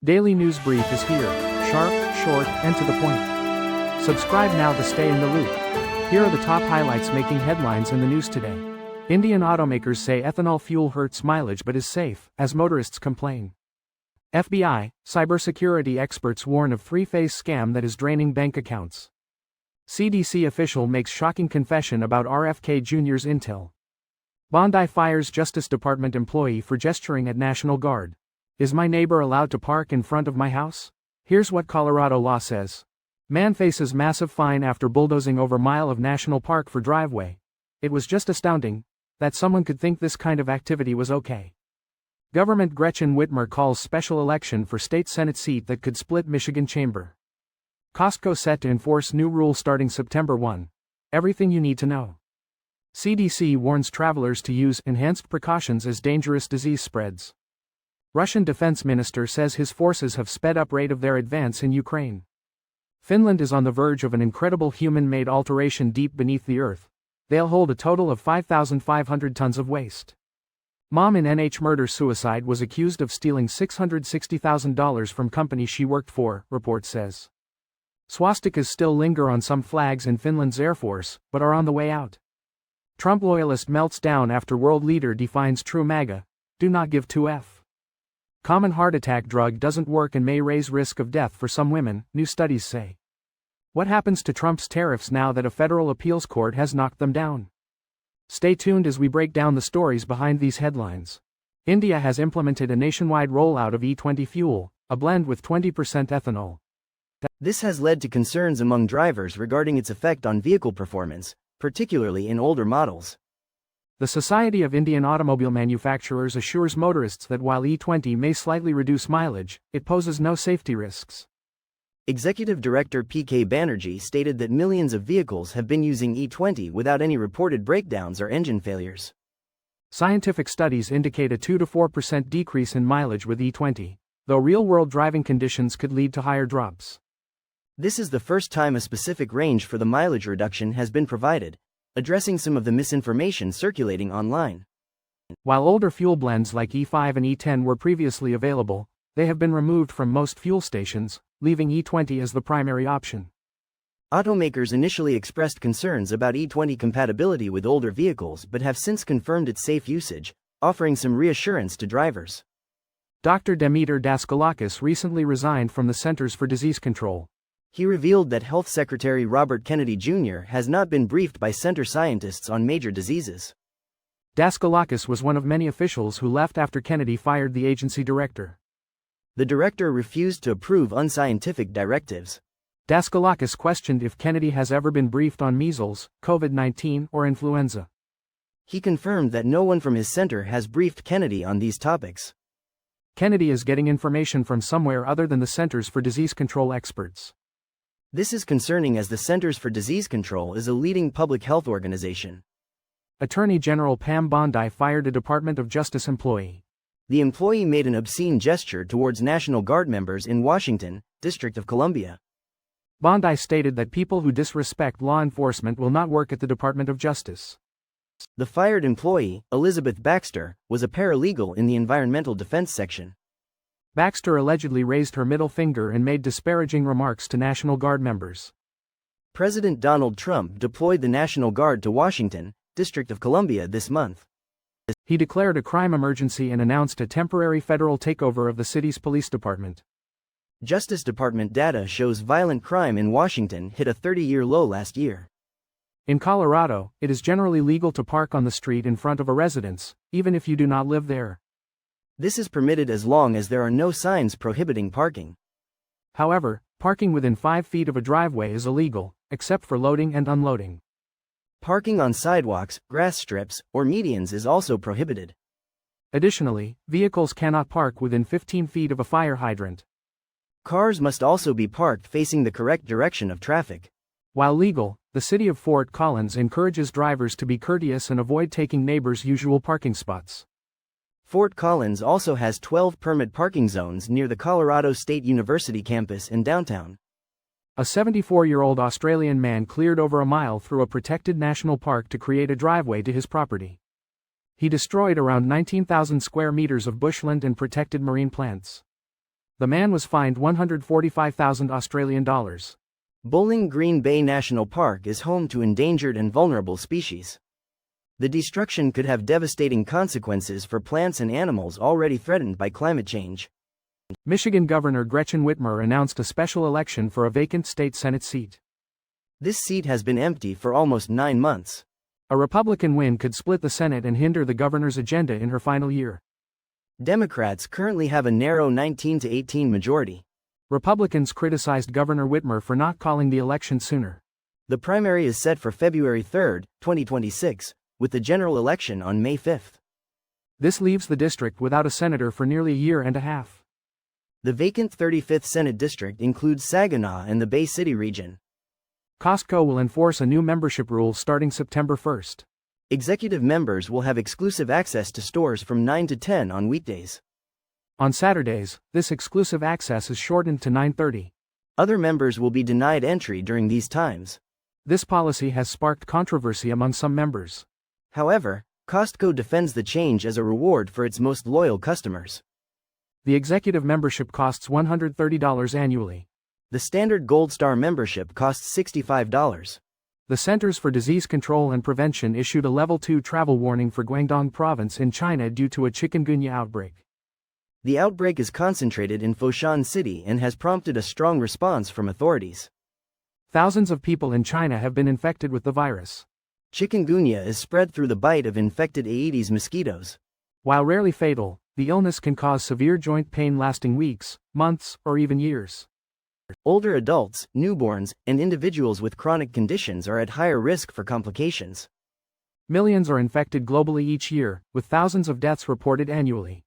Daily News Brief is here, sharp, short, and to the point. Subscribe now to stay in the loop. Here are the top highlights making headlines in the news today. Indian automakers say ethanol fuel hurts mileage but is safe, as motorists complain. FBI, cybersecurity experts warn of three-phase scam that is draining bank accounts. CDC official makes shocking confession about RFK Jr.'s intel. Bondi fires Justice Department employee for gesturing at National Guard. Is my neighbor allowed to park in front of my house? Here's what Colorado law says. Man faces massive fine after bulldozing over mile of national park for driveway. It was just astounding that someone could think this kind of activity was okay. Government Gretchen Whitmer calls special election for state Senate seat that could split Michigan chamber. Costco set to enforce new rule starting September 1. Everything you need to know. CDC warns travelers to use enhanced precautions as dangerous disease spreads. Russian defense minister says his forces have sped up rate of their advance in Ukraine. Finland is on the verge of an incredible human-made alteration deep beneath the earth. They'll hold a total of 5,500 tons of waste. Mom in NH murder-suicide was accused of stealing $660,000 from company she worked for, report says. Swastikas still linger on some flags in Finland's Air Force, but are on the way out. Trump loyalist melts down after world leader defines true MAGA. Do not give 2F. Common heart attack drug doesn't work and may raise risk of death for some women, new studies say. What happens to Trump's tariffs now that a federal appeals court has knocked them down? Stay tuned as we break down the stories behind these headlines. India has implemented a nationwide rollout of E20 fuel, a blend with 20% ethanol. This has led to concerns among drivers regarding its effect on vehicle performance, particularly in older models. The Society of Indian Automobile Manufacturers assures motorists that while E20 may slightly reduce mileage, it poses no safety risks. Executive Director P.K. Banerjee stated that millions of vehicles have been using E20 without any reported breakdowns or engine failures. Scientific studies indicate a 2 to 4% decrease in mileage with E20, though real-world driving conditions could lead to higher drops. This is the first time a specific range for the mileage reduction has been provided, addressing some of the misinformation circulating online. While older fuel blends like E5 and E10 were previously available, they have been removed from most fuel stations, leaving E20 as the primary option. Automakers initially expressed concerns about E20 compatibility with older vehicles but have since confirmed its safe usage, offering some reassurance to drivers. Dr. Demeter Daskalakis recently resigned from the Centers for Disease Control. He revealed that Health Secretary Robert Kennedy Jr. has not been briefed by center scientists on major diseases. Daskalakis was one of many officials who left after Kennedy fired the agency director. The director refused to approve unscientific directives. Daskalakis questioned if Kennedy has ever been briefed on measles, COVID-19, or influenza. He confirmed that no one from his center has briefed Kennedy on these topics. Kennedy is getting information from somewhere other than the Centers for Disease Control experts. This is concerning as the Centers for Disease Control is a leading public health organization. Attorney General Pam Bondi fired a Department of Justice employee. The employee made an obscene gesture towards National Guard members in Washington, District of Columbia. Bondi stated that people who disrespect law enforcement will not work at the Department of Justice. The fired employee, Elizabeth Baxter, was a paralegal in the Environmental Defense Section. Baxter allegedly raised her middle finger and made disparaging remarks to National Guard members. President Donald Trump deployed the National Guard to Washington, District of Columbia this month. He declared a crime emergency and announced a temporary federal takeover of the city's police department. Justice Department data shows violent crime in Washington hit a 30-year low last year. In Colorado, it is generally legal to park on the street in front of a residence, even if you do not live there. This is permitted as long as there are no signs prohibiting parking. However, parking within 5 feet of a driveway is illegal, except for loading and unloading. Parking on sidewalks, grass strips, or medians is also prohibited. Additionally, vehicles cannot park within 15 feet of a fire hydrant. Cars must also be parked facing the correct direction of traffic. While legal, the city of Fort Collins encourages drivers to be courteous and avoid taking neighbors' usual parking spots. Fort Collins also has 12 permit parking zones near the Colorado State University campus in downtown. A 74-year-old Australian man cleared over a mile through a protected national park to create a driveway to his property. He destroyed around 19,000 square meters of bushland and protected marine plants. The man was fined 145,000 Australian dollars. Bowling Green Bay National Park is home to endangered and vulnerable species. The destruction could have devastating consequences for plants and animals already threatened by climate change. Michigan Governor Gretchen Whitmer announced a special election for a vacant state Senate seat. This seat has been empty for almost 9 months. A Republican win could split the Senate and hinder the governor's agenda in her final year. Democrats currently have a narrow 19-18 majority. Republicans criticized Governor Whitmer for not calling the election sooner. The primary is set for February 3, 2026, with the general election on May 5. This leaves the district without a senator for nearly a year and a half. The vacant 35th Senate district includes Saginaw and the Bay City region. Costco will enforce a new membership rule starting September 1. Executive members will have exclusive access to stores from 9 to 10 on weekdays. On Saturdays, this exclusive access is shortened to 9:30. Other members will be denied entry during these times. This policy has sparked controversy among some members. However, Costco defends the change as a reward for its most loyal customers. The executive membership costs $130 annually. The standard Gold Star membership costs $65. The Centers for Disease Control and Prevention issued a Level 2 travel warning for Guangdong Province in China due to a chikungunya outbreak. The outbreak is concentrated in Foshan City and has prompted a strong response from authorities. Thousands of people in China have been infected with the virus. Chikungunya is spread through the bite of infected Aedes mosquitoes. While rarely fatal, the illness can cause severe joint pain lasting weeks, months, or even years. Older adults, newborns, and individuals with chronic conditions are at higher risk for complications. Millions are infected globally each year, with thousands of deaths reported annually.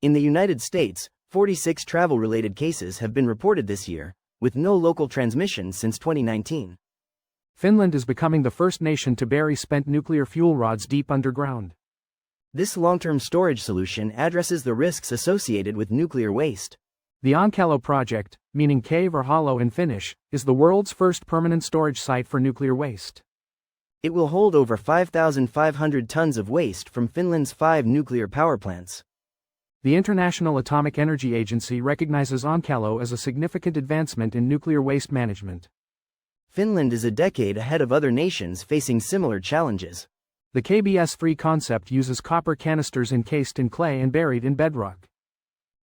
In the United States, 46 travel-related cases have been reported this year, with no local transmission since 2019. Finland is becoming the first nation to bury spent nuclear fuel rods deep underground. This long-term storage solution addresses the risks associated with nuclear waste. The Onkalo project, meaning cave or hollow in Finnish, is the world's first permanent storage site for nuclear waste. It will hold over 5,500 tons of waste from Finland's 5 nuclear power plants. The International Atomic Energy Agency recognizes Onkalo as a significant advancement in nuclear waste management. Finland is a decade ahead of other nations facing similar challenges. The KBS-3 concept uses copper canisters encased in clay and buried in bedrock.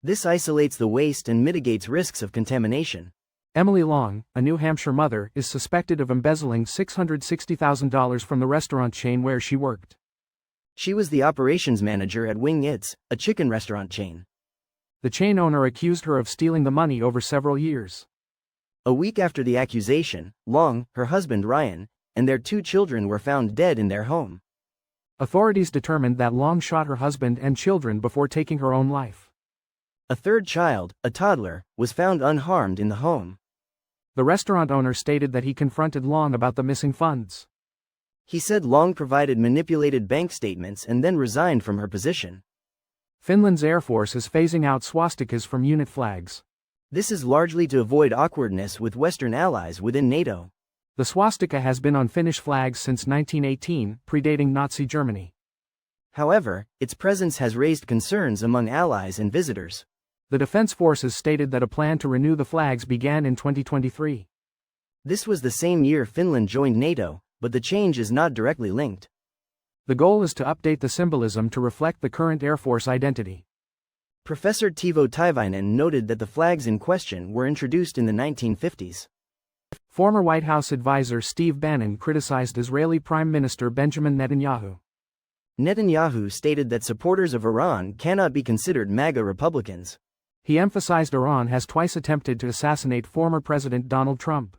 This isolates the waste and mitigates risks of contamination. Emily Long, a New Hampshire mother, is suspected of embezzling $660,000 from the restaurant chain where she worked. She was the operations manager at Wing It's, a chicken restaurant chain. The chain owner accused her of stealing the money over several years. A week after the accusation, Long, her husband Ryan, and their 2 children were found dead in their home. Authorities determined that Long shot her husband and children before taking her own life. A third child, a toddler, was found unharmed in the home. The restaurant owner stated that he confronted Long about the missing funds. He said Long provided manipulated bank statements and then resigned from her position. Finland's Air Force is phasing out swastikas from unit flags. This is largely to avoid awkwardness with Western allies within NATO. The swastika has been on Finnish flags since 1918, predating Nazi Germany. However, its presence has raised concerns among allies and visitors. The Defense Forces stated that a plan to renew the flags began in 2023. This was the same year Finland joined NATO, but the change is not directly linked. The goal is to update the symbolism to reflect the current Air Force identity. Professor Teivo Taivainen noted that the flags in question were introduced in the 1950s. Former White House advisor Steve Bannon criticized Israeli Prime Minister Benjamin Netanyahu. Netanyahu stated that supporters of Iran cannot be considered MAGA Republicans. He emphasized Iran has twice attempted to assassinate former President Donald Trump.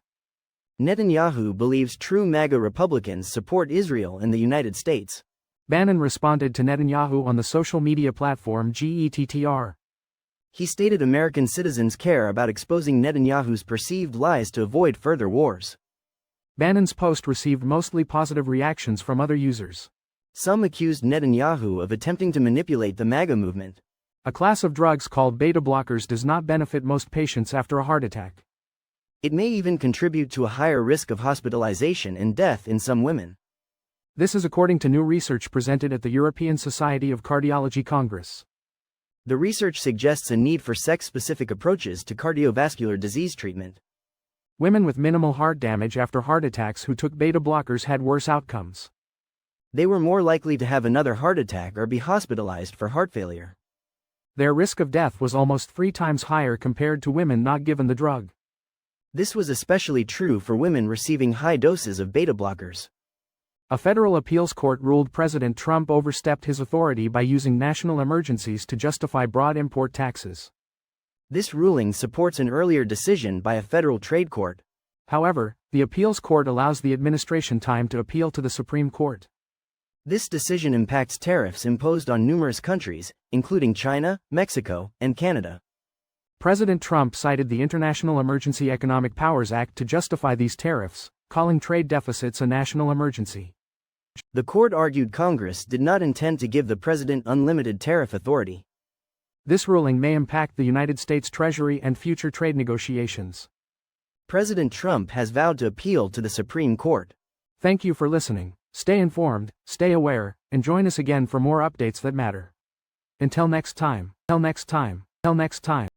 Netanyahu believes true MAGA Republicans support Israel and the United States. Bannon responded to Netanyahu on the social media platform GETTR. He stated American citizens care about exposing Netanyahu's perceived lies to avoid further wars. Bannon's post received mostly positive reactions from other users. Some accused Netanyahu of attempting to manipulate the MAGA movement. A class of drugs called beta blockers does not benefit most patients after a heart attack. It may even contribute to a higher risk of hospitalization and death in some women. This is according to new research presented at the European Society of Cardiology Congress. The research suggests a need for sex-specific approaches to cardiovascular disease treatment. Women with minimal heart damage after heart attacks who took beta blockers had worse outcomes. They were more likely to have another heart attack or be hospitalized for heart failure. Their risk of death was almost 3 times higher compared to women not given the drug. This was especially true for women receiving high doses of beta blockers. A federal appeals court ruled President Trump overstepped his authority by using national emergencies to justify broad import taxes. This ruling supports an earlier decision by a federal trade court. However, the appeals court allows the administration time to appeal to the Supreme Court. This decision impacts tariffs imposed on numerous countries, including China, Mexico, and Canada. President Trump cited the International Emergency Economic Powers Act to justify these tariffs, calling trade deficits a national emergency. The court argued Congress did not intend to give the president unlimited tariff authority. This ruling may impact the United States Treasury and future trade negotiations. President Trump has vowed to appeal to the Supreme Court. Thank you for listening. Stay informed, stay aware, and join us again for more updates that matter. Until next time.